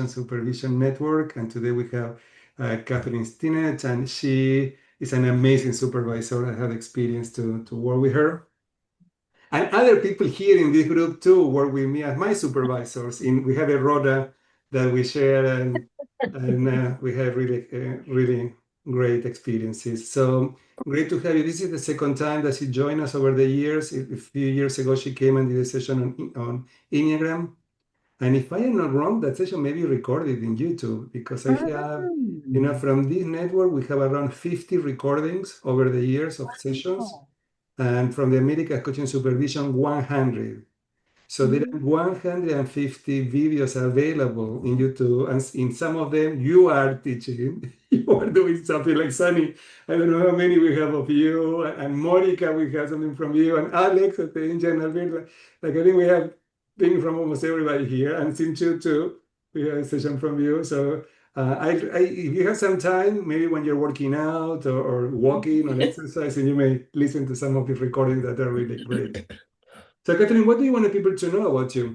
Education Supervision Network. And today we have Kathleen Stinnett, and she is an amazing supervisor. I had experience to work with her. And other people here in this group too work with me as my supervisors. We have a rota that we share, and we have really great experiences. So great to have you. This is the second time that she joined us over the years. A few years ago, she came and did a session on Enneagram. And if I am not wrong, that session may be recorded in YouTube because I have, Mm. from this network, we have around 50 recordings over the years of sessions. Wow. And from the American Coaching Supervision, 100. So there are Mm. 150 videos available in YouTube, and in some of them you are teaching, you are doing something like Sunny. I don't know how many we have of you, and Monica, we have something from you, and Alex at the engine, like I think we have things from almost everybody here, and Sinchu too, we have a session from you. So if you have some time, maybe when you're working out or walking or exercising, you may listen to some of these recordings that are really great. So, Catherine, what do you want people to know about you?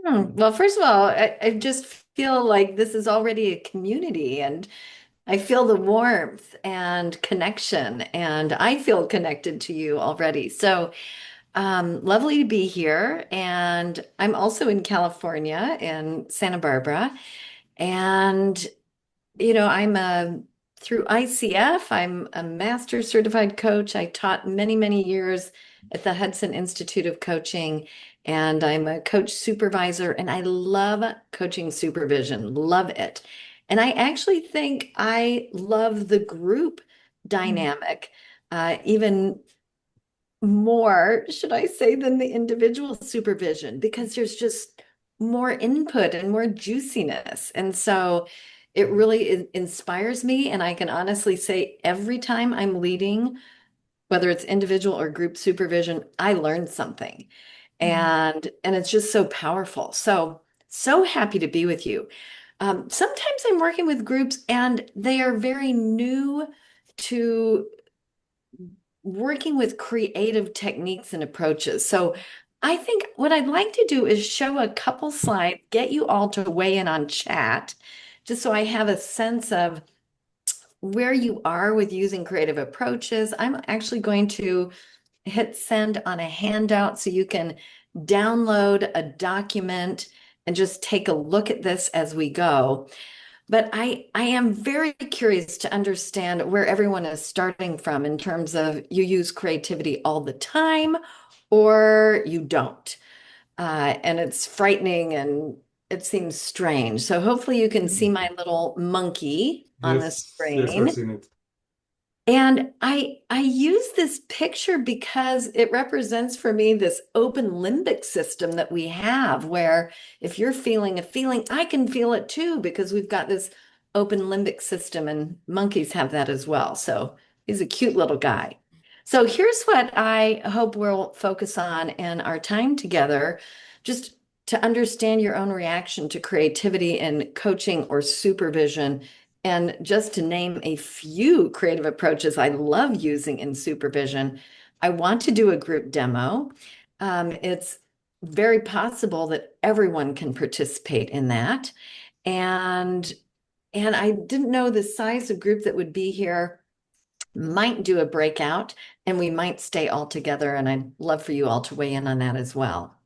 Well, first of all, I just feel like this is already a community, and I feel the warmth and connection, and I feel connected to you already. So, lovely to be here. And I'm also in California in Santa Barbara. And, I'm through ICF, I'm a master certified coach. I taught many, many years at the Hudson Institute of Coaching, and I'm a coach supervisor, and I love coaching supervision, love it. And I actually think I love the group dynamic, even more, should I say, than the individual supervision, because there's just more input and more juiciness. And so it really inspires me. And I can honestly say every time I'm leading, whether it's individual or group supervision, I learned something. And it's just so powerful. So happy to be with you. Sometimes I'm working with groups and they are very new to working with creative techniques and approaches. So I think what I'd like to do is show a couple slides, get you all to weigh in on chat, just so I have a sense of where you are with using creative approaches. I'm actually going to hit send on a handout so you can download a document and just take a look at this as we go. But I am very curious to understand where everyone is starting from in terms of you use creativity all the time or you don't. And it's frightening and it seems strange. So hopefully you can see my little monkey on the Yes, yes, I've screen. seen it. And I use this picture because it represents for me this open limbic system that we have, where if you're feeling a feeling, I can feel it too, because we've got this open limbic system and monkeys have that as well. So he's a cute little guy. So here's what I hope we'll focus on in our time together, just to understand your own reaction to creativity in coaching or supervision, and just to name a few creative approaches I love using in supervision. I want to do a group demo. It's very possible that everyone can participate in that. And I didn't know the size of group that would be here. Might do a breakout and we might stay all together. And I'd love for you all to weigh in on that as well.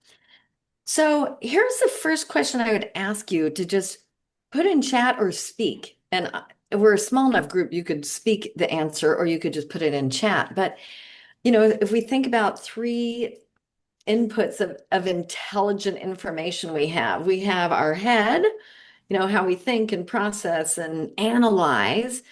So here's the first question I would ask you to just put in chat or speak. And we're a small enough group, you could speak the answer or you could just put it in chat. But, if we think about three inputs of intelligent information we have our head, how we think and process and analyze.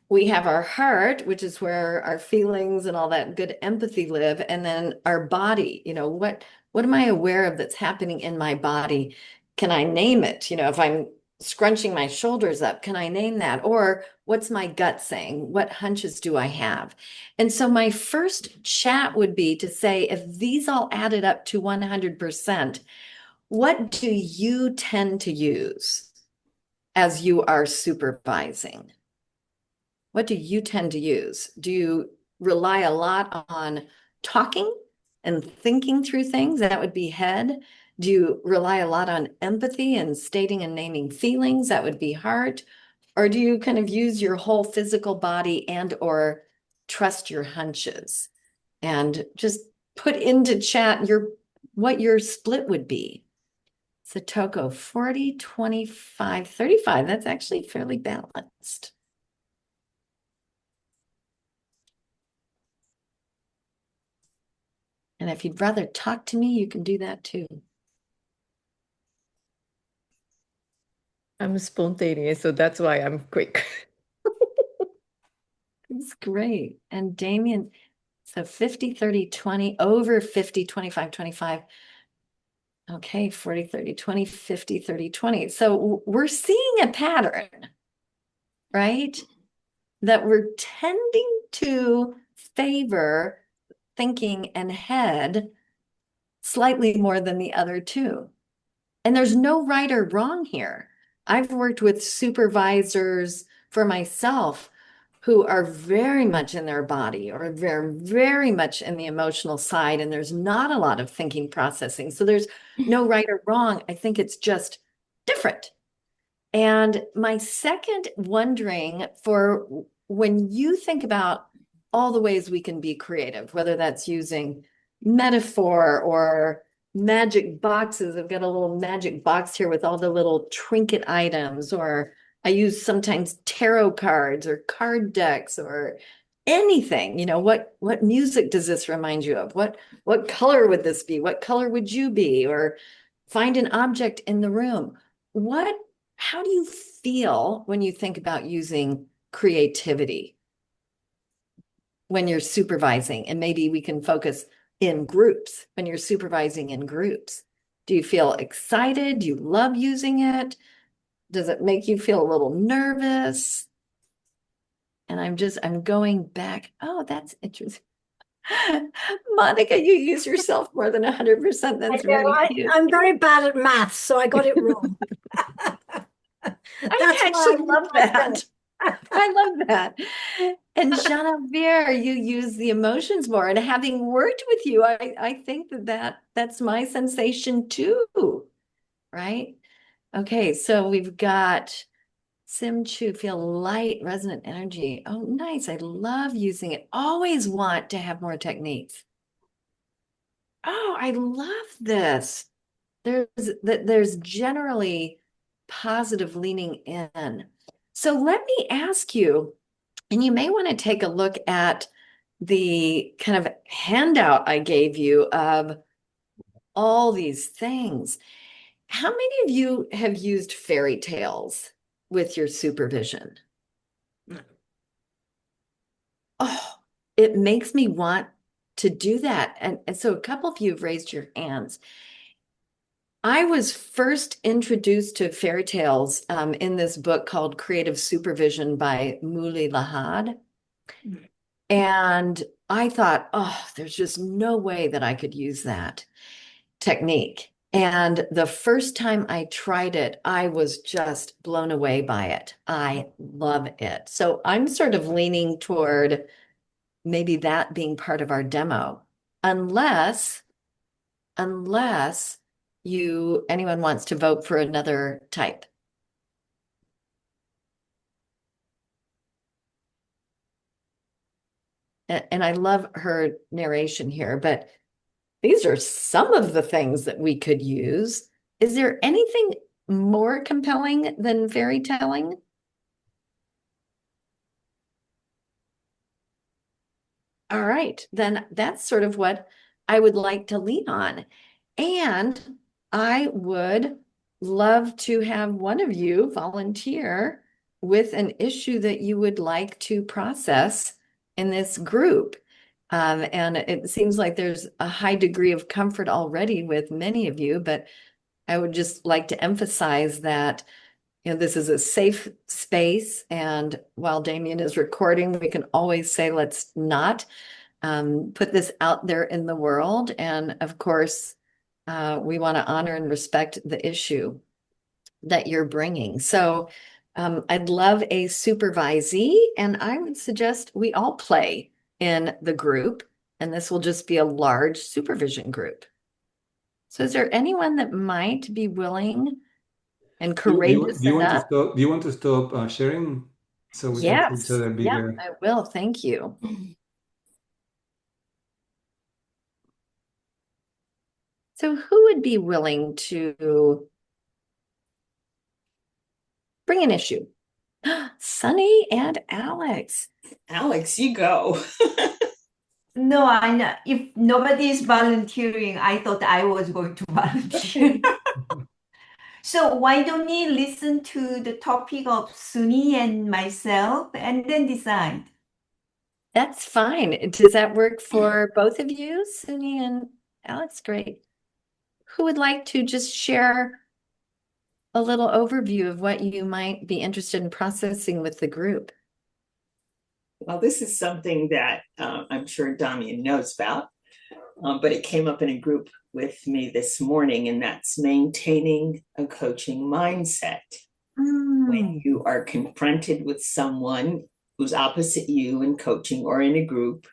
We have our heart, which is where our feelings and all that good empathy live, and then our body. What am I aware of that's happening in my body? Can I name it? If I'm scrunching my shoulders up, can I name that? Or what's my gut saying? What hunches do I have? And so my first chat would be to say, if these all added up to 100%, what do you tend to use as you are supervising? What do you tend to use? Do you rely a lot on talking and thinking through things? That would be head. Do you rely a lot on empathy and stating and naming feelings? That would be heart. Or do you kind of use your whole physical body and or trust your hunches and just put into chat what your split would be? Satoko, 40, 25, 35. That's actually fairly balanced. And if you'd rather talk to me, you can do that too. I'm spontaneous, so that's why I'm quick. It's great. And Damian, so 50, 30, 20, over 50, 25, 25. Okay, 40, 30, 20, 50, 30, 20. So we're seeing a pattern, right? That we're tending to favor thinking and head slightly more than the other two. And there's no right or wrong here. I've worked with supervisors for myself who are very much in their body or very, very much in the emotional side, and there's not a lot of thinking processing. So there's no right or wrong. I think it's just different. And my second wondering for when you think about all the ways we can be creative, whether that's using metaphor or magic boxes. I've got a little magic box here with all the little trinket items, or I use sometimes tarot cards or card decks or anything. What music does this remind you of? What color would this be? What color would you be? Or find an object in the room. How do you feel when you think about using creativity when you're supervising? And maybe we can focus in groups when you're supervising in groups. Do you feel excited? Do you love using it? Does it make you feel a little nervous? And I'm going back. Oh, that's interesting. Monica, you use yourself more than 100%. That's very cute. I'm very bad at maths, so I got it wrong. I actually love that. I love that. And Genevieve, you use the emotions more. And having worked with you, I think that's my sensation too, right? Okay, so we've got Sim-Chu, feel light, resonant energy. Oh, nice. I love using it. Always want to have more techniques. Oh, I love this. There's generally positive leaning in. So let me ask you, and you may want to take a look at the kind of handout I gave you of all these things. How many of you have used fairy tales with your supervision? Oh, it makes me want to do that. And so a couple of you have raised your hands. I was first introduced to fairy tales in this book called Creative Supervision by Muli Lahad. And I thought, oh, there's just no way that I could use that technique. And the first time I tried it, I was just blown away by it. I love it. So I'm sort of leaning toward maybe that being part of our demo, unless anyone wants to vote for another type. And I love her narration here, but these are some of the things that we could use. Is there anything more compelling than fairy telling? All right, then that's sort of what I would like to lean on. And I would love to have one of you volunteer with an issue that you would like to process in this group. And it seems like there's a high degree of comfort already with many of you, but I would just like to emphasize that this is a safe space. And while Damian is recording, we can always say, let's not put this out there in the world. And of course, we want to honor and respect the issue that you're bringing. So I'd love a supervisee, and I would suggest we all play in the group, and this will just be a large supervision group. So is there anyone that might be willing and Do courageous you want to enough? stop? Do you want to stop sharing so we can see each Yes. other Yeah, bigger? I will. Thank you. So who would be willing to bring an issue? Sunny and Alex. Alex, you go. No, I know. If nobody is volunteering, I thought I was going to volunteer. So why don't we listen to the topic of Suni and myself and then decide? That's fine. Does that work for both of you, Sunny and Alex? Great. Who would like to just share a little overview of what you might be interested in processing with the group? Well, this is something that I'm sure Damian knows about, but it came up in a group with me this morning, and that's maintaining a coaching mindset. When you are confronted with someone who's opposite you in coaching or in a group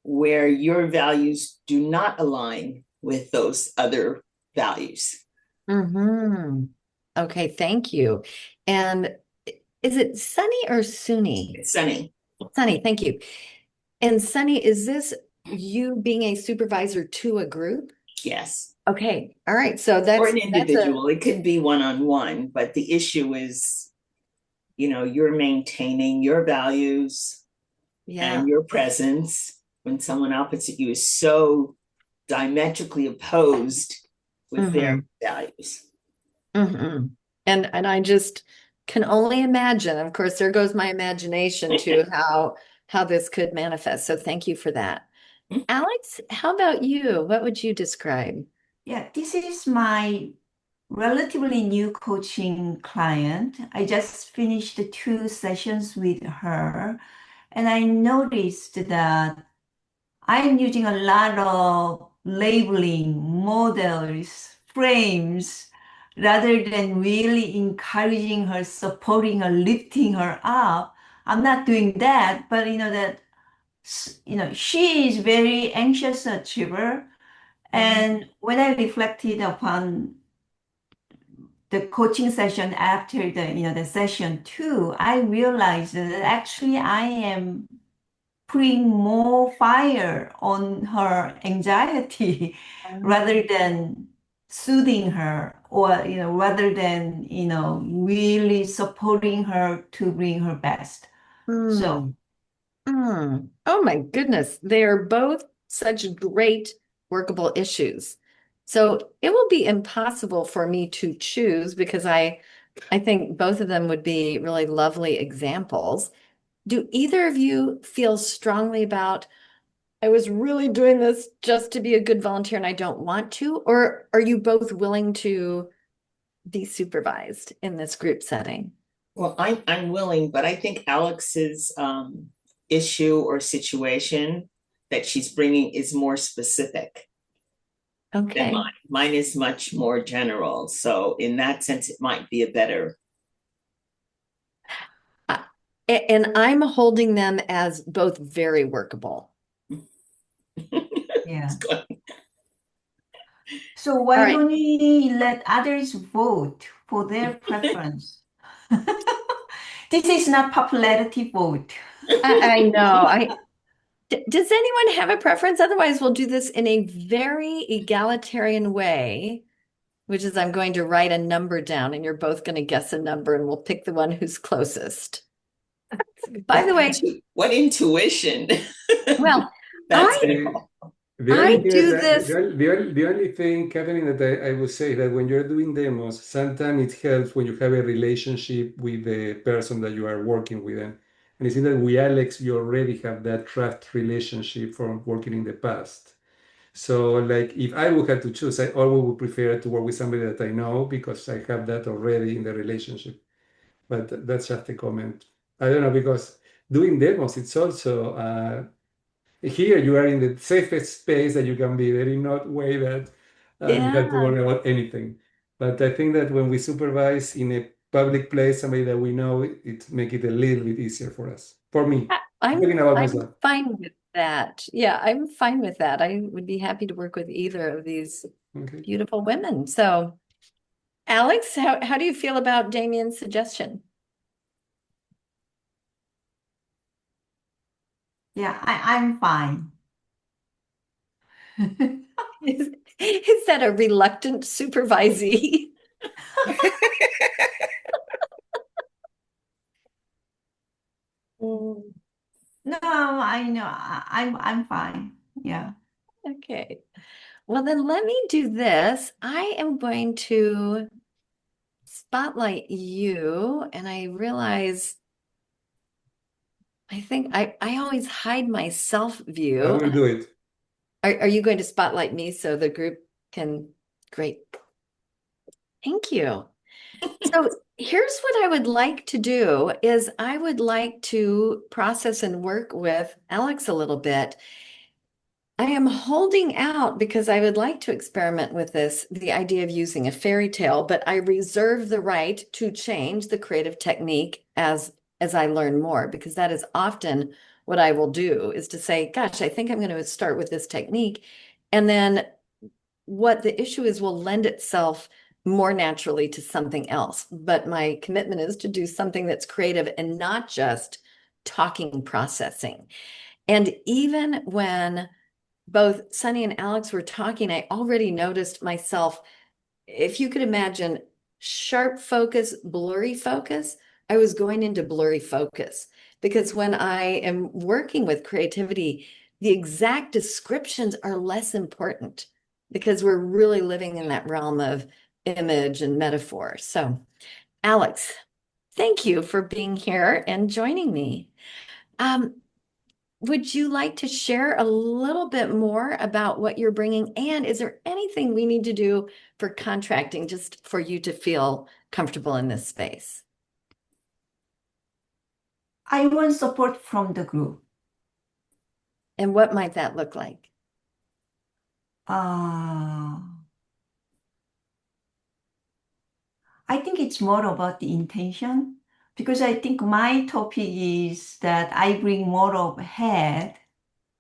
where your values do not align with those other values. Okay, thank you. And is it Sunny or Suni? It's Sunny. Sunny, thank you. And Sunny, is this you being a supervisor to a group? Yes. Okay, all right. So Or that's an individual. It could be one-on-one, but the issue is, you're maintaining your values yeah. and your presence when someone opposite you is so diametrically opposed with their values. And I just can only imagine. Of course, there goes my imagination to how this could manifest. So thank you for that. Alex, how about you? What would you describe? Yeah, this is my relatively new coaching client. I just finished 2 sessions with her, and I noticed that I'm using a lot of labeling, models, frames, rather than really encouraging her, supporting her, lifting her up. I'm not doing that, but she is very anxious achiever. And when I reflected upon the coaching session after the session 2, I realized that actually I am putting more fire on her anxiety rather than soothing her, or rather than really supporting her to bring her best. So Oh my goodness, they are both such great workable issues. So it will be impossible for me to choose because I think both of them would be really lovely examples. Do either of you feel strongly about, I was really doing this just to be a good volunteer and I don't want to? Or are you both willing to be supervised in this group setting? Well, I'm willing, but I think Alex's issue or situation that she's bringing is more specific than Okay. mine. Mine is much more general. So in that sense, it might be a better. And I'm holding them as both very workable. yeah. So why right. don't we let others vote for their preference? This is not popularity vote. I know. Does anyone have a preference? Otherwise, we'll do this in a very egalitarian way, which is I'm going to write a number down and you're both going to guess a number and we'll pick the one who's closest. By the way, What intuition. well, That's I do this. The only thing, Kathleen, that I would say that when you're doing demos, sometimes it helps when you have a relationship with the person that you are working with. And it seems that with Alex, you already have that trust relationship from working in the past. So, like, if I would have to choose, I always would prefer to work with somebody that I know because I have that already in the relationship. But that's just a comment. I don't know, because doing demos, it's also here you are in the safest space that you can be. There is no way that you have to Yeah. worry about anything. But I think that when we supervise in a public place, somebody that we know, it make it a little bit easier for us. For me, I'm talking about I'm myself. fine with that. Yeah, I'm fine with that. I would be happy to work with either of these Okay. beautiful women. So, Alex, how do you feel about Damian's suggestion? Yeah, I'm fine. Is that a reluctant supervisee? Mm, No, I know. I'm fine. Yeah. okay. Well, then let me do this. I am going to spotlight you, and I realize I think I always hide my self I view. will do it. Are you going to spotlight me so the group can? Great. Thank you. So here's what I would like to do is I would like to process and work with Alex a little bit. I am holding out because I would like to experiment with this, the idea of using a fairy tale, but I reserve the right to change the creative technique as I learn more, because that is often what I will do is to say, gosh, I think I'm going to start with this technique. And then what the issue is will lend itself more naturally to something else. But my commitment is to do something that's creative and not just talking processing. And even when both Sunny and Alex were talking, I already noticed myself, if you could imagine sharp focus, blurry focus, I was going into blurry focus because when I am working with creativity, the exact descriptions are less important because we're really living in that realm of image and metaphor. So, Alex, thank you for being here and joining me. Um, would you like to share a little bit more about what you're bringing? And is there anything we need to do for contracting just for you to feel comfortable in this space? I want support from the group. And what might that look like? Uh, I think it's more about the intention because I think my topic is that I bring more of head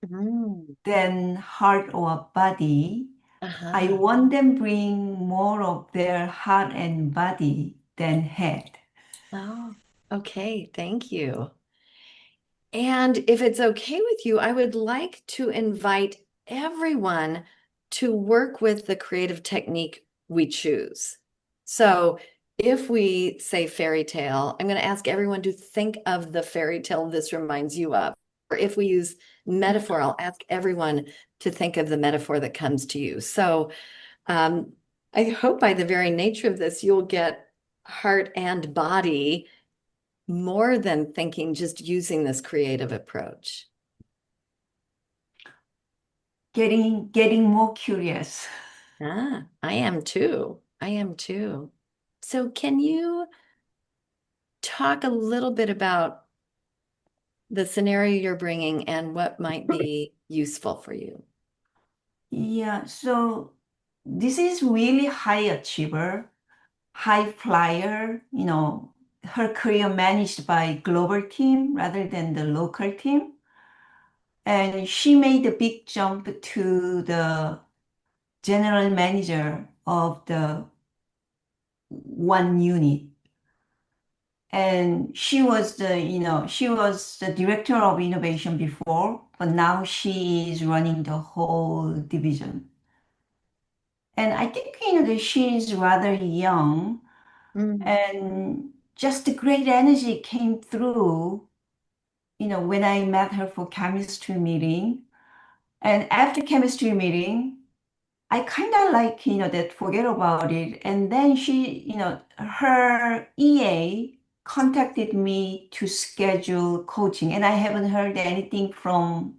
Mm, than heart or body. I uh-huh. want them bring more of their heart and body than head. Oh, okay. Thank you. And if it's okay with you, I would like to invite everyone to work with the creative technique we choose. So if we say fairy tale, I'm going to ask everyone to think of the fairy tale this reminds you of. Or if we use metaphor, I'll ask everyone to think of the metaphor that comes to you. So um, I hope by the very nature of this, you'll get heart and body more than thinking, just using this creative approach. Getting more curious. Ah, I am too. I am too. So can you talk a little bit about the scenario you're bringing and what might be useful for you? Yeah, so this is really high achiever, high flyer, her career managed by global team rather than the local team. And she made a big jump to the general manager of the one unit. And she was the director of innovation before, but now she is running the whole division. And I think, that she is rather young Mm. and just great energy came through, when I met her for chemistry meeting. And after chemistry meeting, I kind of like, that forget about it. And then her EA contacted me to schedule coaching, and I haven't heard anything from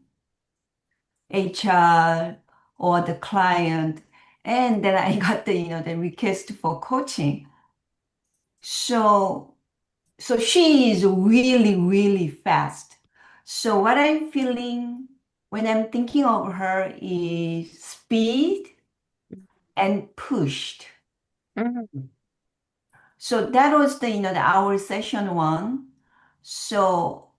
HR or the client. And then I got the request for coaching. So, so she is really, really fast. So what I'm feeling when I'm thinking of her is speed and pushed. Mm. So that was the our session one. So,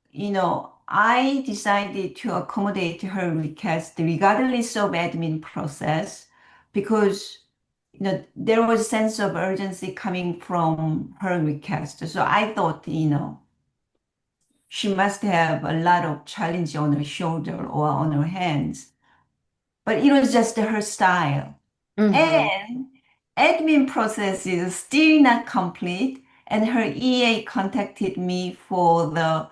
I decided to accommodate her request regardless of admin process because there was a sense of urgency coming from her request. So I thought, she must have a lot of challenge on her shoulder or on her hands. But it was just her style. Mhm. And admin process is still not complete. And her EA contacted me for the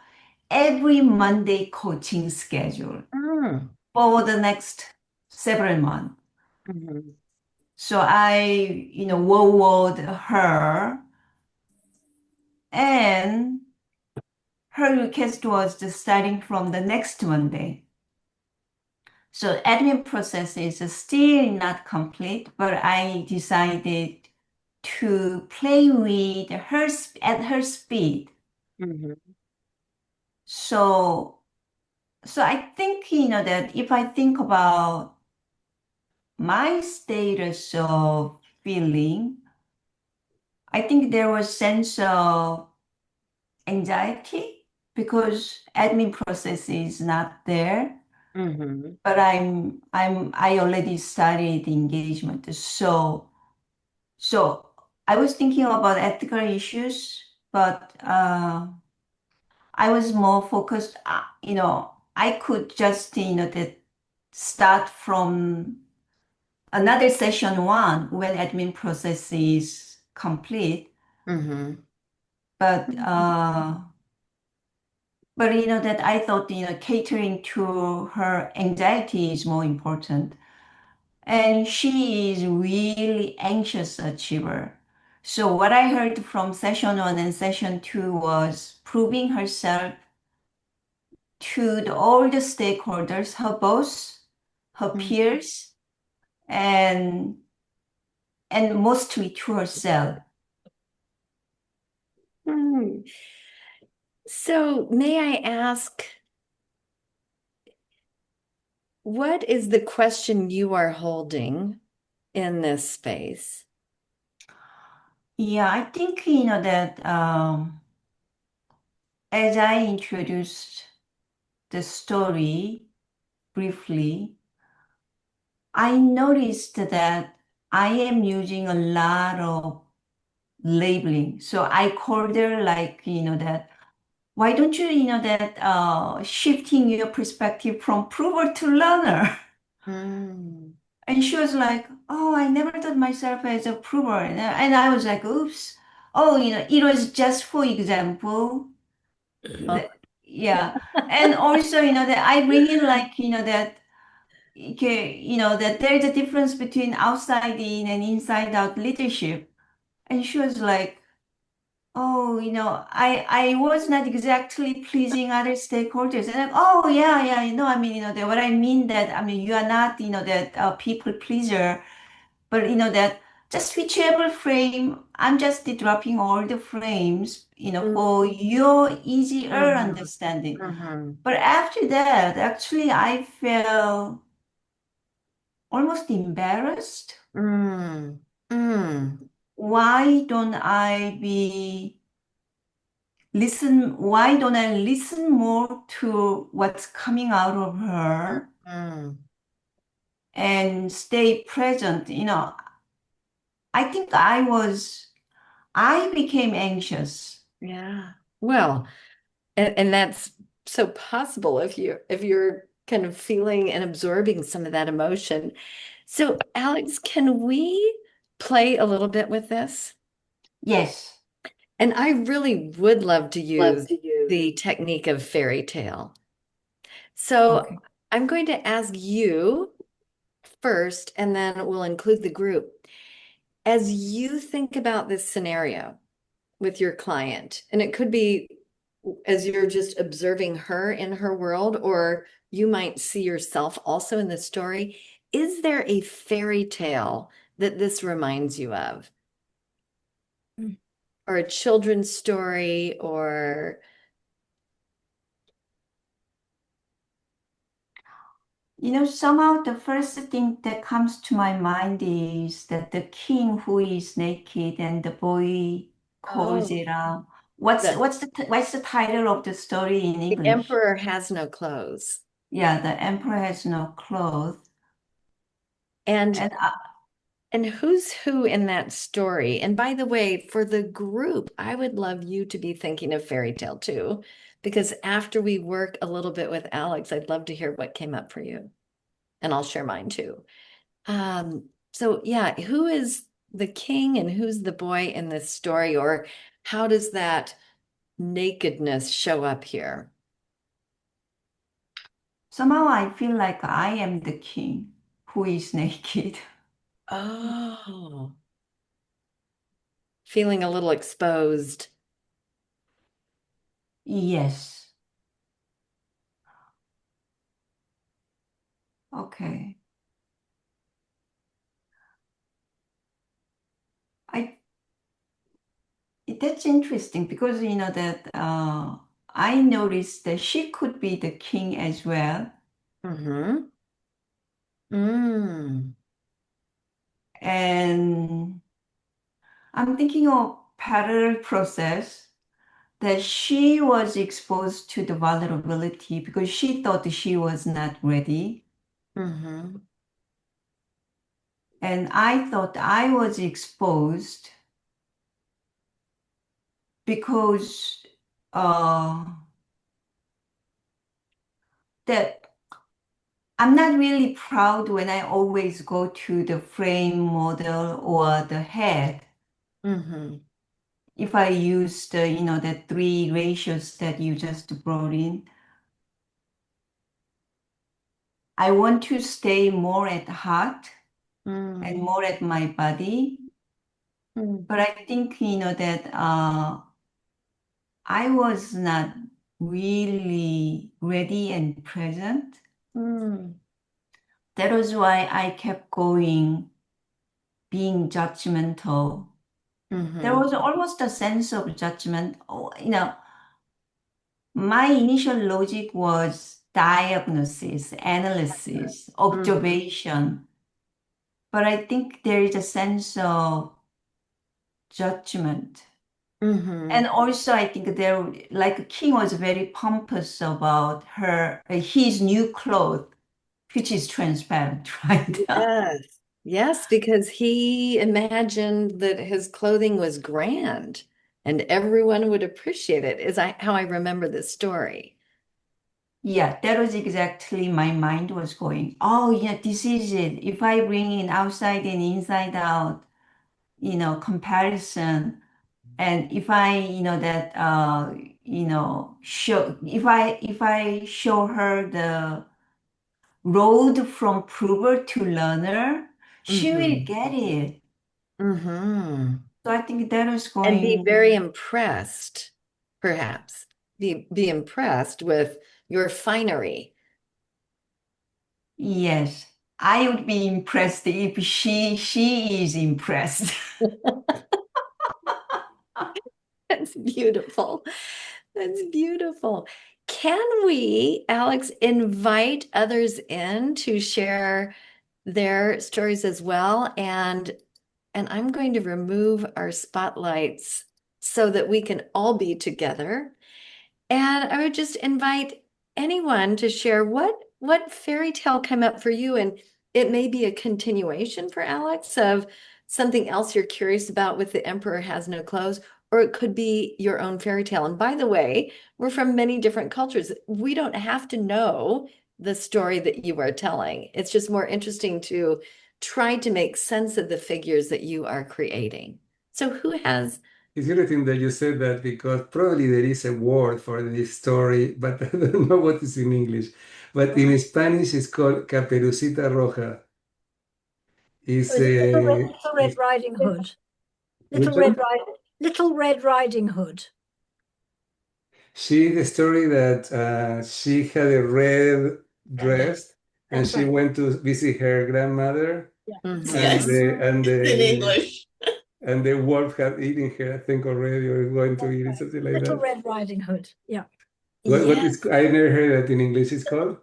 every Monday coaching schedule Mm. for the next several months. Mhm. So I, wowed her, and her request was just starting from the next Monday. So admin process is still not complete, but I decided to play with her at her speed. Mhm. So I think, that if I think about my status of feeling, I think there was sense of anxiety because admin process is not there. Mhm. But I already started engagement. So I was thinking about ethical issues, but I was more focused, I could just, that start from another session one when admin process is complete. Mhm. But that I thought, catering to her anxiety is more important. And she is really anxious achiever. So what I heard from session one and session two was proving herself to all the stakeholders, her boss, her Mhm. peers, and mostly to herself. Mm. So may I ask, what is the question you are holding in this space? Yeah, I think, that as I introduced the story briefly, I noticed that I am using a lot of labeling. So I called her like, that, why don't you, that shifting your perspective from prover to learner? Mm. And she was like, oh, I never thought myself as a prover. And I was like, oops. Oh, it was just for example. Yeah. And also, that I bring in like, that okay, that there's a difference between outside in and inside out leadership. And she was like, oh, I was not exactly pleasing other stakeholders. And like, oh, yeah, yeah, I mean, that what I mean that, I mean, you are not, that people pleaser, but, that just whichever frame, I'm just dropping all the frames, for your easier Mhm. understanding. Mhm. But after that, actually, I felt almost embarrassed. Mm. Mm. Why don't I be why don't I listen more to what's coming out of her Mm. and stay present? I think I became anxious. Yeah. Well, and that's so possible if you're kind of feeling and absorbing some of that emotion. So, Alex, can we play a little bit with this? Yes. And I really would love to use the technique of fairy tale. So, Okay. I'm going to ask you first, and then we'll include the group. As you think about this scenario with your client, and it could be as you're just observing her in her world, or you might see yourself also in the story. Is there a fairy tale that this reminds you of? Or a children's story, or Somehow the first thing that comes to my mind is that the king who is naked and the boy calls oh, it out, What's The, what's the title of the story in the English? emperor has no clothes. Yeah, the emperor has no clothes. And And and who's who in that story? And by the way, for the group, I would love you to be thinking of fairy tale too, because after we work a little bit with Alex, I'd love to hear what came up for you. And I'll share mine too. So yeah, who is the king and who's the boy in this story, or how does that nakedness show up here? somehow I feel like I am the king who is naked. Oh, feeling a little exposed. Yes. Okay. I That's interesting because you know that I noticed that she could be the king as well. Mm-hmm. Mm. And I'm thinking of parallel process that she was exposed to the vulnerability because she thought she was not ready. Mm-hmm. And I thought I was exposed because uh, that I'm not really proud when I always go to the frame model or the head. Mm-hmm. If I use the, you know, the three ratios that you just brought in, I want to stay more at heart and Mm. more at my body. Mm. But I think, you know, that I was not really ready and present. Mm. That was why I kept going, being judgmental. There Mm-hmm. was almost a sense of judgment. Oh, you know, my initial logic was diagnosis, analysis, Mm-hmm. observation. But I think there is a sense of judgment. Mm-hmm. And also, I think there, like King was very pompous about his new clothes, which is transparent, right? Yes. Yes, because he imagined that his clothing was grand and everyone would appreciate it, is how I remember this story. Yeah, that was exactly my mind was going. Oh, yeah, this is it. If I bring in outside and inside out, you know, comparison, and if I, you know, that, you know, if I show her the road from prover to learner, she will Mm-hmm. get it. Mm-hmm. So I think that was And be going, very impressed, perhaps. Be impressed with your finery. yes, I would be impressed if she is impressed. That's beautiful. That's beautiful. Can we, Alex, invite others in to share their stories as well? And I'm going to remove our spotlights so that we can all be together. And I would just invite anyone to share what fairy tale came up for you. And it may be a continuation for Alex of something else you're curious about with The Emperor Has No Clothes, or it could be your own fairy tale. And by the way, we're from many different cultures. We don't have to know the story that you are telling. It's just more interesting to try to make sense of the figures that you are creating. So who has It's interesting that you said that because probably there is a word for this story, but I don't know what is in English. But in Spanish, it's called Caperucita Roja. Oh, Is is it a Little Red Riding Hood? which one? Little Red Riding Hood. She the story that she had a red dress and That's she right. went to visit her grandmother, Yeah. and Yes, in the English. and the wolf had eaten her, I think already, or is going to eat it, something like Little that. Red Riding Hood. Yeah. What Yes. is I never heard that in English. It's called.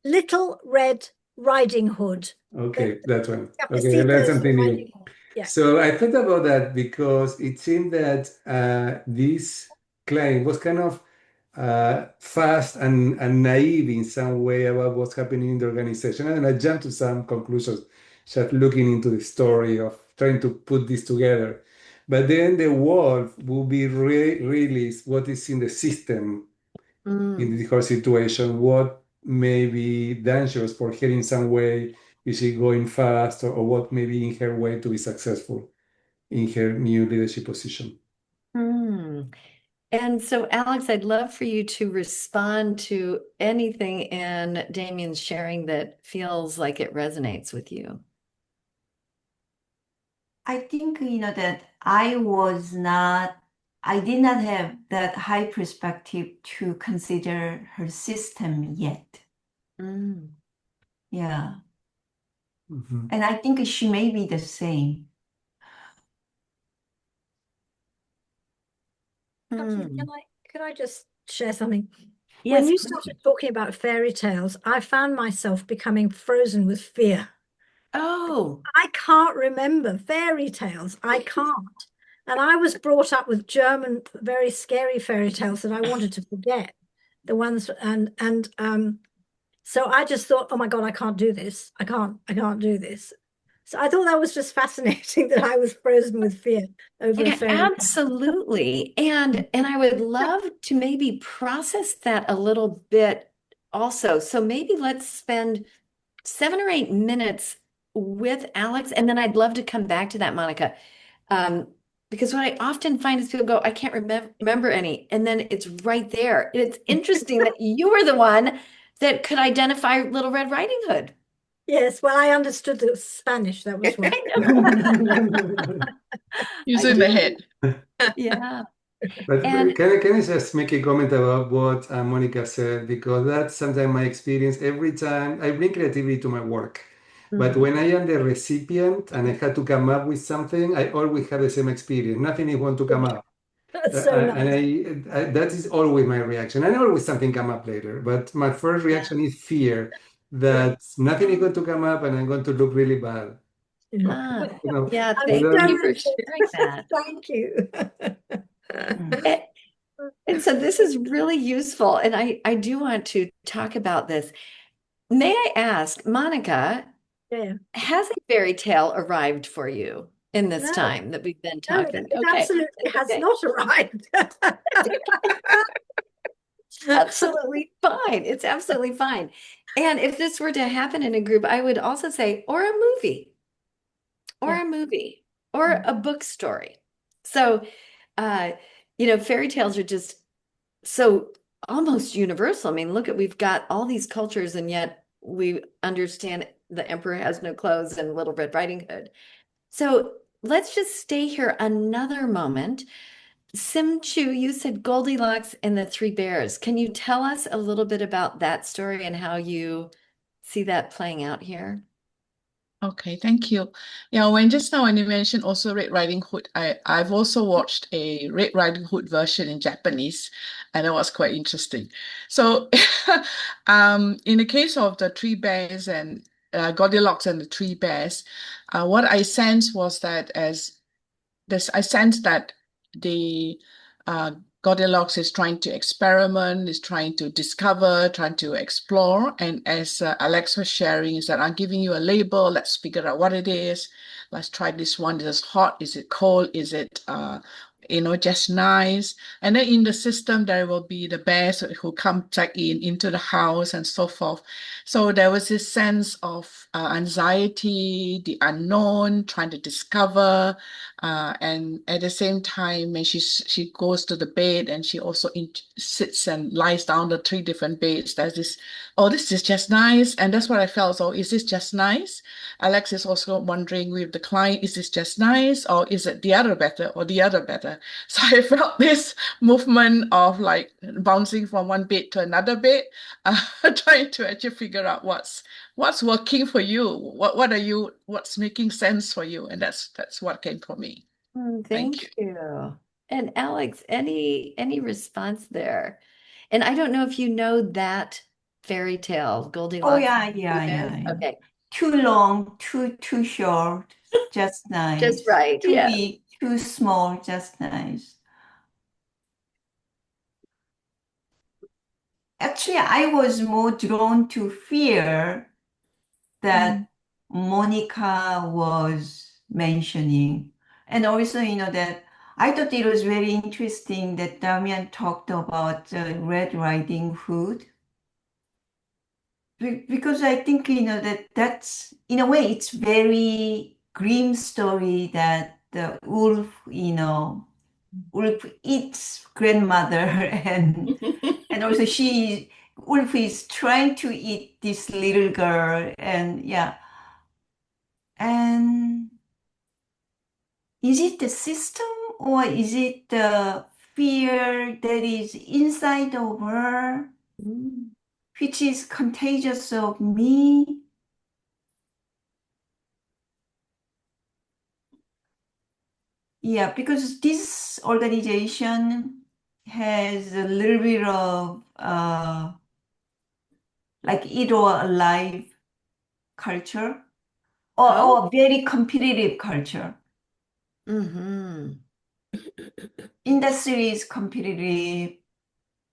Little Red Riding Hood. Okay, that one. Okay, I learned Capacita's something new. Riding Hood. Yeah. So I thought about that because it seemed that this client was kind of fast and naive in some way about what's happening in the organization. And I jumped to some conclusions, just looking into the story of trying to put this together. But then the wolf will be really what is in the system in the whole situation, what may be dangerous for her in some way. Is she going fast, or what may be in her way to be successful in her new leadership position? Mm. And so, Alex, I'd love for you to respond to anything in Damian's sharing that feels like it resonates with you. I think, that I did not have that high perspective to consider her system yet. Mm. Yeah. Mhm. And I think she may be the same. Kathleen, Mm. can I just share something? Yes, When you please. started talking about fairy tales, I found myself becoming frozen with fear. Oh, I can't remember fairy tales. I can't. And I was brought up with German, very scary fairy tales that I wanted to forget. The ones so I just thought, oh my God, I can't do this. I can't do this. So I thought that was just fascinating that I was frozen with fear over a yeah, fairy tale. absolutely. And I would love to maybe process that a little bit also. So maybe let's spend 7 or 8 minutes with Alex, and then I'd love to come back to that, Monica. Because what I often find is people go, I can't remember any, and then it's right there. And it's interesting that you were the one that could identify Little Red Riding Hood. Yes, well, I understood the Spanish. That was why. Using the do. head. Yeah. But And can I just make a comment about what Monica said? Because that's sometimes my experience. Every time I bring creativity to my work, but when I am the recipient and I had to come up with something, I always have the same experience. Nothing is going to come up. That's so nice. And that is always my reaction. And always something come up later. But my first reaction is fear that nothing is going to come up and I'm going to look really bad. ah, You know, yeah, I'm thank without- you for so sharing that. Thank you. And, and so this is really useful. And I do want to talk about this. May I ask, Monica, Yeah. has a fairy tale arrived for you in this No, time that we've been no, talking? it Okay. absolutely has Okay. not arrived. Absolutely fine. It's absolutely fine. And if this were to happen in a group, I would also say, or a movie, or Yeah. a movie, or a book story. So, fairy tales are just so almost universal. I mean, look at, we've got all these cultures, and yet we understand the emperor has no clothes and Little Red Riding Hood. So let's just stay here another moment. Sim Chu, you said Goldilocks and the Three Bears. Can you tell us a little bit about that story and how you see that playing out here? Okay, thank you. Yeah, when you mentioned also Red Riding Hood, I've also watched a Red Riding Hood version in Japanese, and it was quite interesting. So, in the case of the Three Bears and Goldilocks and the Three Bears, what I sensed was that I sense that the uh, Goldilocks is trying to experiment, is trying to discover, trying to explore. And as Alex was sharing, is that I'm giving you a label. Let's figure out what it is. Let's try this one. Is it hot? Is it cold? Is it just nice? And then in the system, there will be the bears who come check into the house and so forth. So there was this sense of anxiety, the unknown, trying to discover. And at the same time, when she goes to the bed and she also sits and lies down the three different beds, there's this, oh, this is just nice. And that's what I felt. So is this just nice? Alex is also wondering with the client, is this just nice? Or is it the other better or the other better? So I felt this movement of like bouncing from one bed to another bed, trying to actually figure out what's working for you, what's making sense for you, and that's what came for me. Thank you. And Alex, any response there? And I don't know if you know that fairy tale, Oh Goldilocks. yeah. Okay. Too long, too short, just nice. Just right. Too Yeah. big, too small, just nice. actually, I was more drawn to fear that Monica was mentioning. And also, that I thought it was very interesting that Damian talked about Red Riding Hood. Because I think, that's, in a way, it's very grim story that the wolf eats grandmother and also wolf is trying to eat this little girl and yeah. And is it the system or is it the fear that is inside of her, which is contagious of me? Yeah, because this organization has a little bit of like eat or alive culture Oh. or very competitive culture. Mm-hmm. Industry is competitive,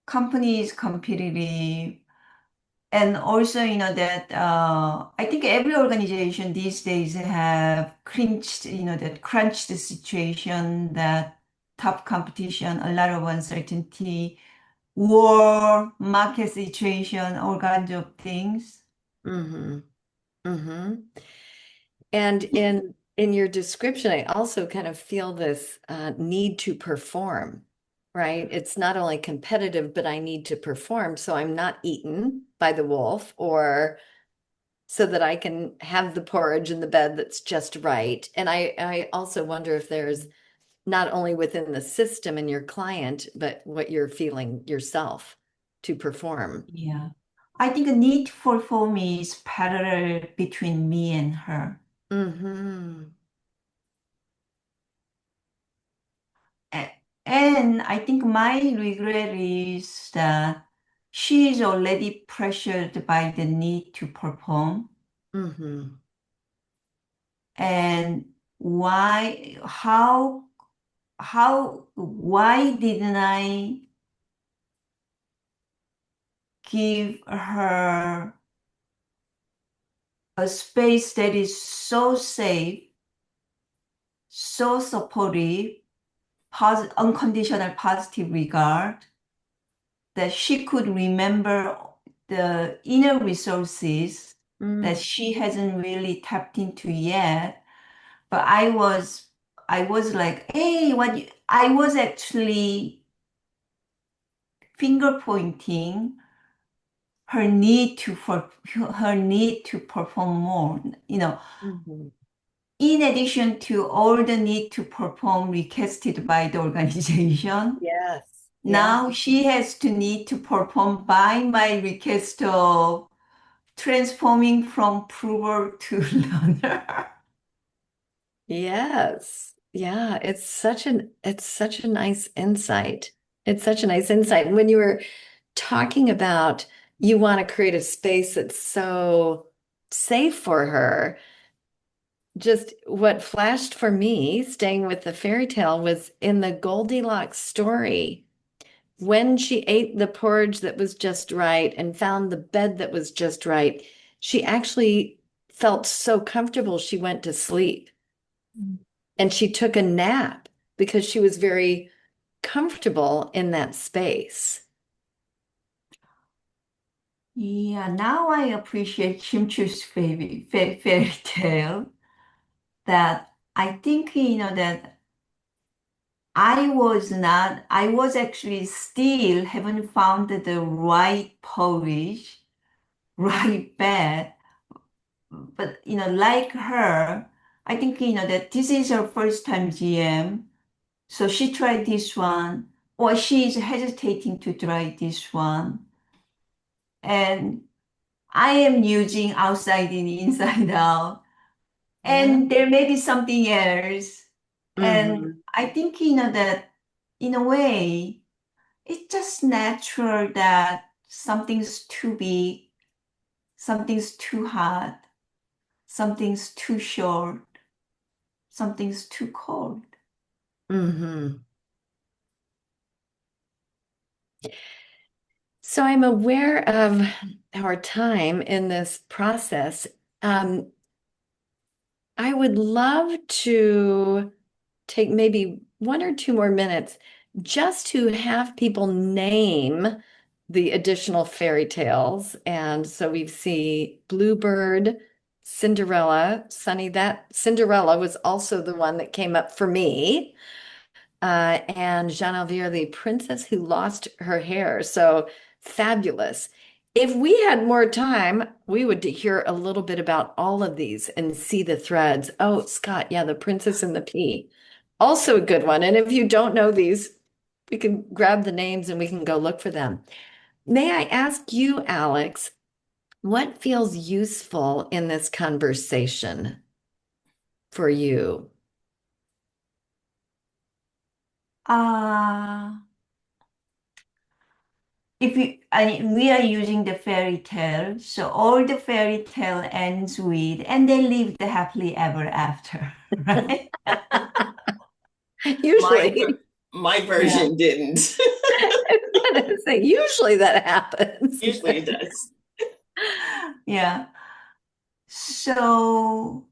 company is competitive, and also that I think every organization these days have that crunched the situation, that tough competition, a lot of uncertainty, war, market situation, all kinds of things. Mm-hmm. Mm-hmm. And in your description, I also kind of feel this need to perform, right? It's not only competitive, but I need to perform so I'm not eaten by the wolf, or so that I can have the porridge in the bed that's just right. And I also wonder if there's not only within the system and your client, but what you're feeling yourself to perform. Yeah. I think a need for me is parallel between me and her. Mm-hmm. A- And I think my regret is that she is already pressured by the need to perform. Mm-hmm. And why didn't I give her a space that is so safe, so supportive, unconditional positive regard, that she could remember the inner resources that she hasn't really tapped into yet. But I was like, hey, I was actually finger pointing her need to perform more, Mm-hmm. in addition to all the need to perform requested by the organization. Yes. Yeah. Now she has to need to perform by my request of transforming from prover to learner. Yes. Yeah. It's such a nice insight. It's such a nice insight. And when you were talking about you want to create a space that's so safe for her, just what flashed for me, staying with the fairy tale, was in the Goldilocks story. When she ate the porridge that was just right and found the bed that was just right, she actually felt so comfortable she went to sleep. And she took a nap because she was very comfortable in that space. Yeah, now I appreciate Chimchu's fairy tale, that I think, that I was actually still haven't found the right porridge, right bed. But, like her, I think, that this is her first time GM. So she tried this one, or she is hesitating to try this one. And I am using outside in, inside out. Yeah. And there may be something else. And Mm-hmm. I think, that in a way, it's just natural that something's too big, something's too hot, something's too short, something's too cold. Mm-hmm. So I'm aware of our time in this process. I would love to take maybe 1 or 2 more minutes just to have people name the additional fairy tales. And so we see Bluebird, Cinderella, Sunny. That Cinderella was also the one that came up for me. And Jean Elvire, the princess who lost her hair. So fabulous. If we had more time, we would hear a little bit about all of these and see the threads. Oh, Scott, yeah, the Princess and the Pea. Also a good one. And if you don't know these, we can grab the names and we can go look for them. May I ask you, Alex, what feels useful in this conversation for you? We are using the fairy tale, so all the fairy tale ends with, and they lived happily ever after, right? Usually, My version didn't. usually that happens. Usually it does. Yeah. So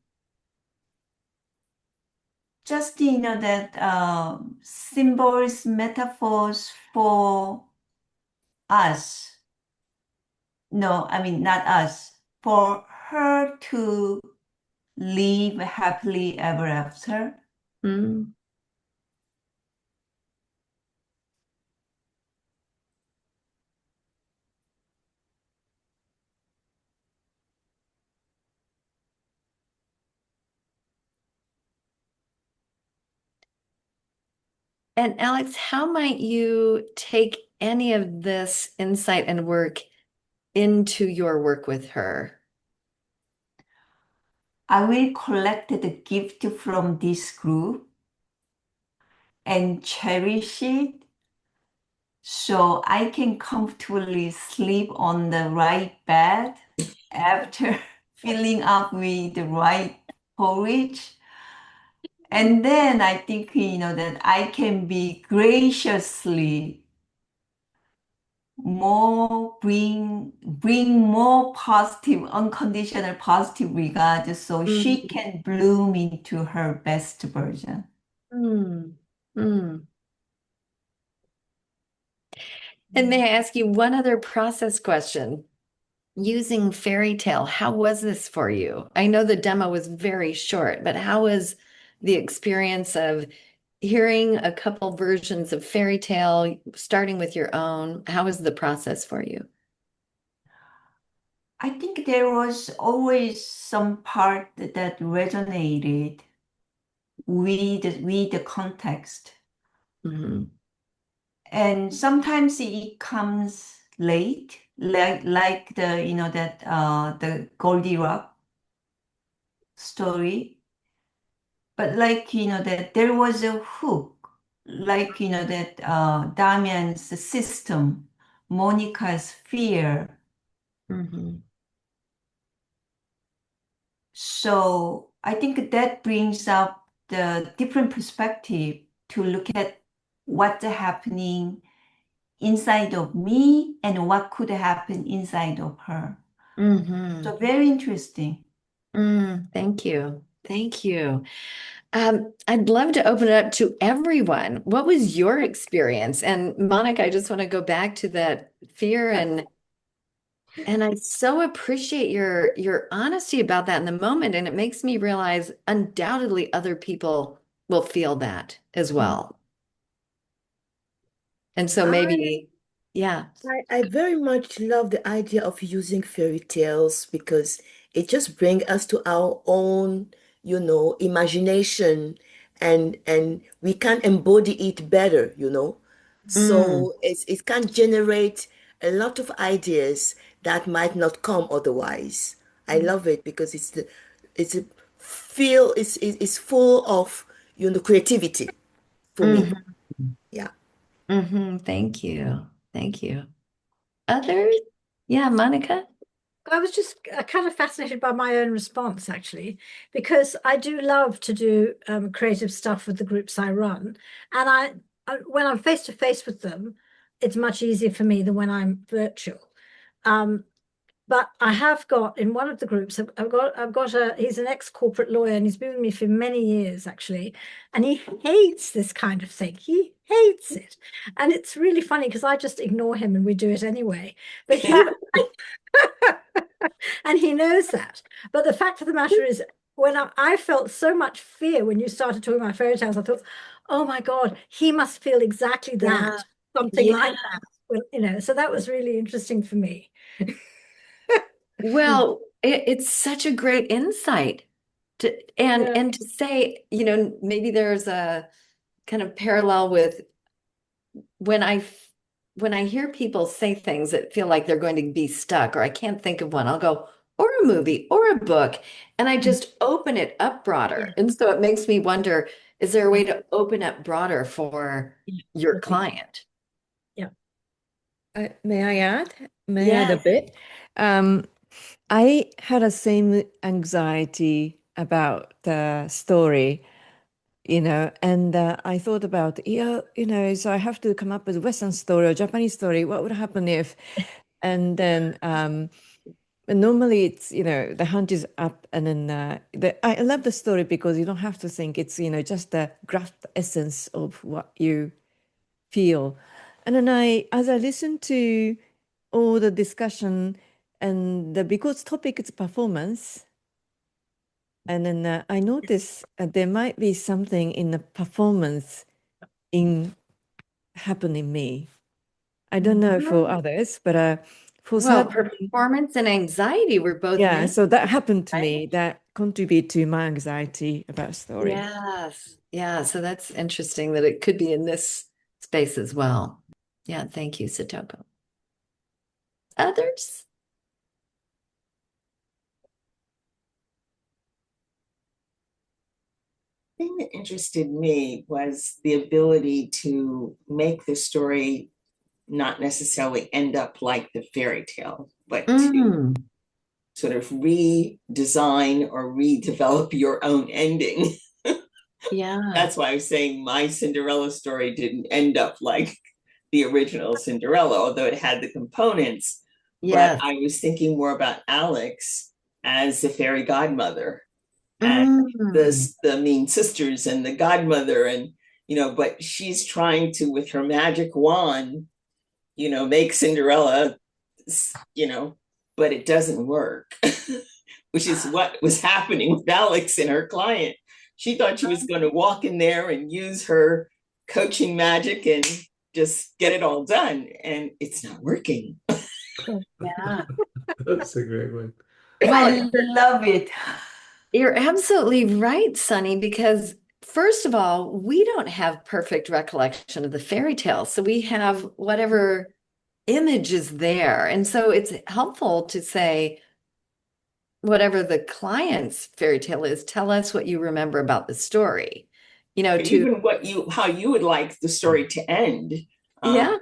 just that symbols, metaphors for us. No, I mean not us. For her to live happily ever after. Mm. And Alex, how might you take any of this insight and work into your work with her? I will collect the gift from this group and cherish it so I can comfortably sleep on the right bed after filling up with the right porridge. And then I think, that I can be graciously bring more positive, unconditional positive regard so she can bloom into her best version. Mm. Mm. And may I ask you one other process question? Using fairy tale, how was this for you? I know the demo was very short, but how was the experience of hearing a couple versions of fairy tale, starting with your own? How was the process for you? I think there was always some part that resonated with the context. Mm-hmm. And sometimes it comes late, like the Goldilocks story. But that there was a hook, that Damian's system, Monica's fear. Mm-hmm. So I think that brings up the different perspective to look at what's happening inside of me and what could happen inside of her. Mm-hmm. So very interesting. Thank you. Thank you. I'd love to open it up to everyone. What was your experience? And Monica, I just want to go back to that fear and I so appreciate your honesty about that in the moment. And it makes me realize undoubtedly other people will feel that as well. And so maybe, yeah. I very much love the idea of using fairy tales because it just brings us to our own, imagination and we can embody it better, So it can generate a lot of ideas that might not come otherwise. I love it because it's a it's full of, creativity for me. Yeah. Thank you. Thank you. Others? Yeah, Monica? I was just kind of fascinated by my own response, actually, because I do love to do creative stuff with the groups I run. And when I'm face to face with them, it's much easier for me than when I'm virtual. But I have got in one of the groups, he's an ex-corporate lawyer and he's been with me for many years actually, and he hates this kind of thing. He hates it. And it's really funny because I just ignore him and we do it anyway. But he and he knows that. But the fact of the matter is, when I felt so much fear when you started talking about fairy tales, I thought, oh my God, he must feel exactly that, something like that. Well, you know, so that was really interesting for me. Well, it's such a great insight and to say, you know, maybe there's a kind of parallel with when I hear people say things that feel like they're going to be stuck, or I can't think of one, I'll go, or a movie or a book, and I just open it up broader. And so it makes me wonder, is there a way to open up broader for your client? Yeah. May I add? May I add a Yes. bit? I had the same anxiety about the story, you know, and I thought about, you know, so I have to come up with a Western story or Japanese story. What would happen if? And then normally it's, you know, the hunt is up, and then I love the story because you don't have to think. It's, you know, just the grasp essence of what you feel. And then as I listened to all the discussion, and because topic is performance, and then I noticed there might be something in the performance happen in me. I don't know for others, but for Well, some, performance and anxiety were both yeah. So that happened to right? me. That contribute to my anxiety about story. Yes. Yeah. So that's interesting that it could be in this space as well. Yeah. Thank you, Satoko. Others? The thing that interested me was the ability to make the story not necessarily end up like the fairy tale, but to sort of redesign or redevelop your own ending. Yeah. That's why I was saying my Cinderella story didn't end up like the original Cinderella, although it had the components. Yes. But I was thinking more about Alex as the fairy godmother and the mean sisters and the godmother, and you know, but she's trying to, with her magic wand, you know, make Cinderella, you know, but it doesn't work, which is what was happening with Alex and her client. She thought she was going to walk in there and use her coaching magic and just get it all done, and it's not working. Yeah. That's a great one. I love it. You're absolutely right, Sunny, because first of all, we don't have perfect recollection of the fairy tale. So we have whatever image is there. And so it's helpful to say, whatever the client's fairy tale is, tell us what you remember about the story. You know, to even how you would like the story to end. Yeah,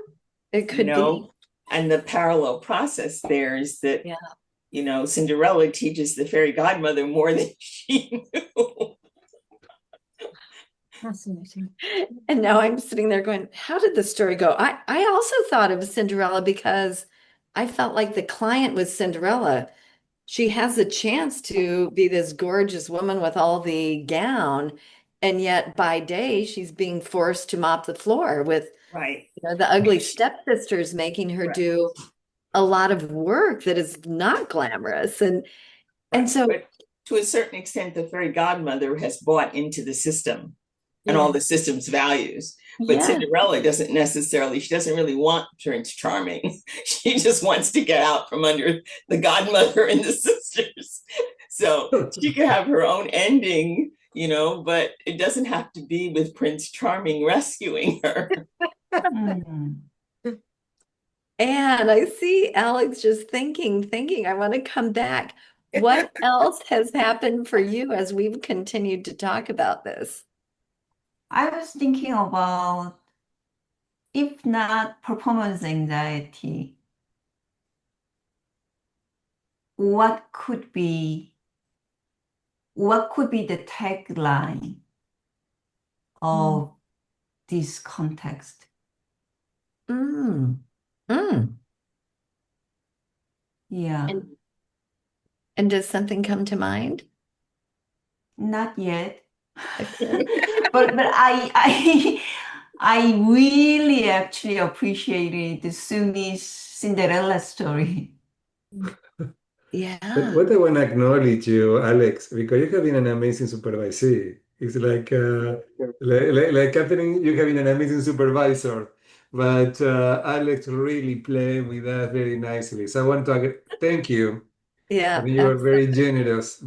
it could you know, and the parallel process there is that, you know, Cinderella teaches the fairy godmother more than she knew. Fascinating. And now I'm sitting there going, how did the story go? I also thought of Cinderella because I felt like the client was Cinderella. She has a chance to be this gorgeous woman with all the gown, and yet by day she's being forced to mop the floor with right, you know, the ugly stepsisters making her do a lot of work that is not glamorous. And so but to a certain extent, the fairy godmother has bought into the system and all the system's values. But Cinderella doesn't necessarily, she doesn't really want Prince Charming. She just wants to get out from under the godmother and the sisters. So she can have her own ending, you know, but it doesn't have to be with Prince Charming rescuing her. And I see Alex just thinking, I want to come back. What else has happened for you as we've continued to talk about this? I was thinking about, if not performance anxiety, what could be the tagline of this context? Mm. Mm. Yeah, And does something come to mind? not yet. Okay. But I really actually appreciated the Sumi's Cinderella story. But Yeah. what I want to acknowledge you, Alex, because you have been an amazing supervisor. It's like Kathleen, you have been an amazing supervisor, but Alex really played with us very nicely. So I want to thank you. I Yeah, think you are very generous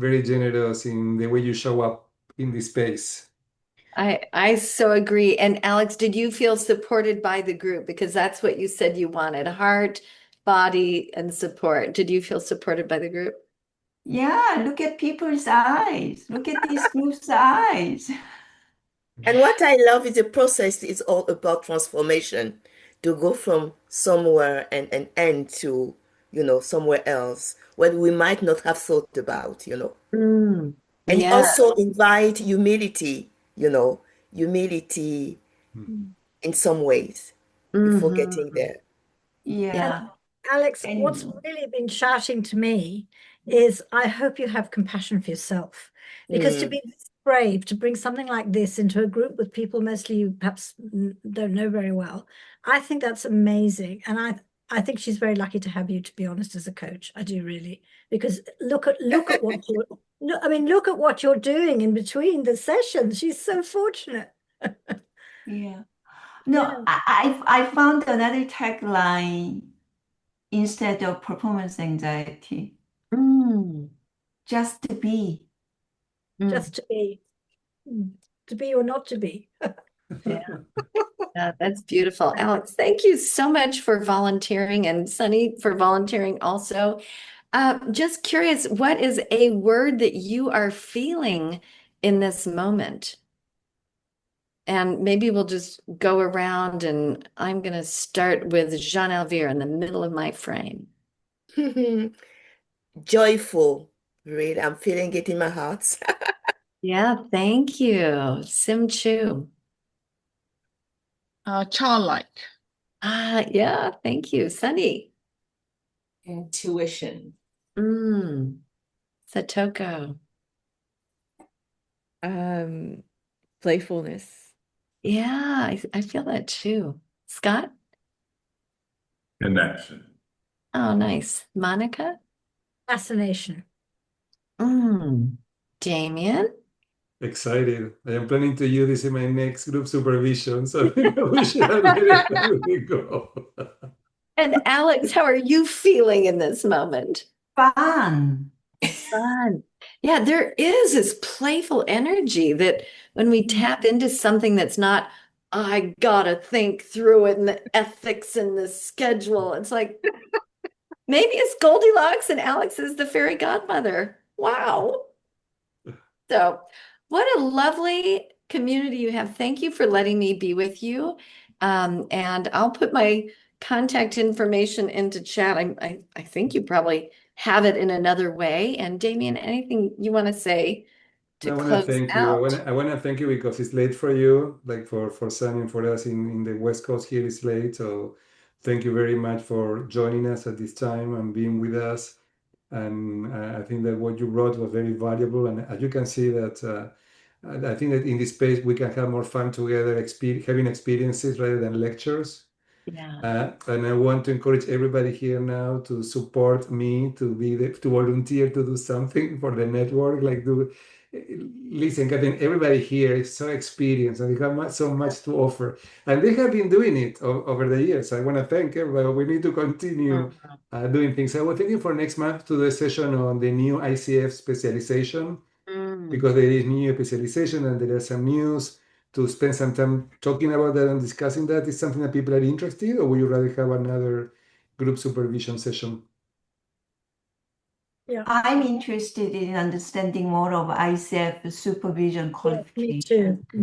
in the way you show up in this space. I so agree. And Alex, did you feel supported by the group? Because that's what you said you wanted, heart, body, and support. Did you feel supported by the group? Yeah, look at people's eyes. Look at these group's eyes. And what I love is the process is all about transformation to go from somewhere and end to, somewhere else what we. Might not have thought about. Mm, And it yeah. also invite humility in some ways before getting Hmm. there. Yeah. And Yeah. Alex, what's And really been shouting to me is I hope you have compassion for yourself. Because to Mm. be this brave, to bring something like this into a group with people mostly you perhaps don't know very well, I think that's amazing. And I think she's very lucky to have you, to be honest, as a coach. I do really. Because look at what you're look at what you're doing in between the sessions. She's so fortunate. yeah. Yeah. No, I found another tagline instead of performance anxiety. Mm, Just to be. Just to be or not to be. yeah. Yeah, that's beautiful. Alex, thank you so much for volunteering, and Sunny for volunteering also. Just curious, what is a word that you are feeling in this moment? And maybe we'll just go around, and I'm going to start with Jean Elvire in the middle of my frame. Joyful, really. I'm feeling it in my heart. Yeah, thank you. Sim Chu. Childlike. Yeah, thank you. Sunny. Intuition. Satoko. Playfulness. Yeah, I feel that too. Scott? Connection. Oh, nice. Monica? Fascination. Damian? Excited. I am planning to use this in my next group supervision, so we should let it go. And Alex, how are you feeling in this moment? Fun. Fun. Yeah, there is this playful energy that when we tap into something that's not, I gotta think through it and the ethics and the schedule. It's like maybe it's Goldilocks and Alex is the fairy godmother. Wow. So, what a lovely community you have. Thank you for letting me be with you. And I'll put my contact information into chat. I think you probably have it in another way. And Damien, anything you want to say to I want to close thank you. out? I want to thank you because it's late for you, like for Sunny and for us in the West Coast here it's late. So thank you very much for joining us at this time and being with us. And I think that what you brought was very valuable. And as you can see that I think that in this space we can have more fun together, having experiences rather than lectures. Yeah. And I want to encourage everybody here now to support me to volunteer to do something for the network. Listen, Kathleen, everybody here is so experienced and they have so much to offer, and they have been doing it over the years. I want to thank everybody. We need to continue doing things. I was thinking for next month to do a session on the new ICF specialization because there is new specialization and there are some news to spend some time talking about that and discussing that. Is something that people are interested, or would you rather have another group supervision session? Yeah. I'm interested in understanding more of ICF supervision Me qualification. too.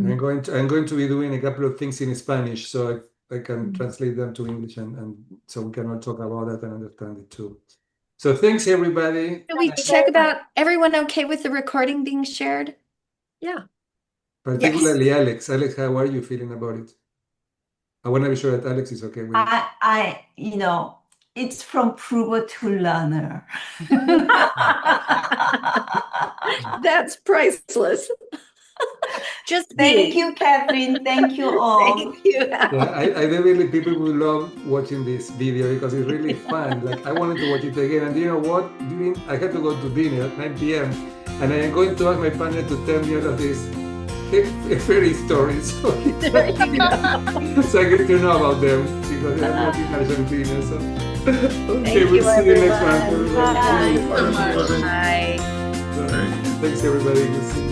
I'm going to be doing a couple of things in Spanish, so I can translate them to English, and so we can all talk about that and understand it too. So thanks, everybody. Can we check about everyone okay with the recording being shared? Yeah. Particularly Alex. Alex, how are you feeling about it? I want to be sure that Alex is okay with it. It's from prover to learner. That's priceless. Just Thank you, Kathleen. Thank you all. Thank you. Yeah, I really, people will love watching this video because it's really fun. Like, I wanted to watch it again. And you know what? I had to go to dinner at 9 p.m. And I am going to ask my partner to tell me all of these fairy stories. So I get to know about them because they are not in Argentina. So. Okay, we'll see you next month. Bye. Thanks, everybody. We'll see you.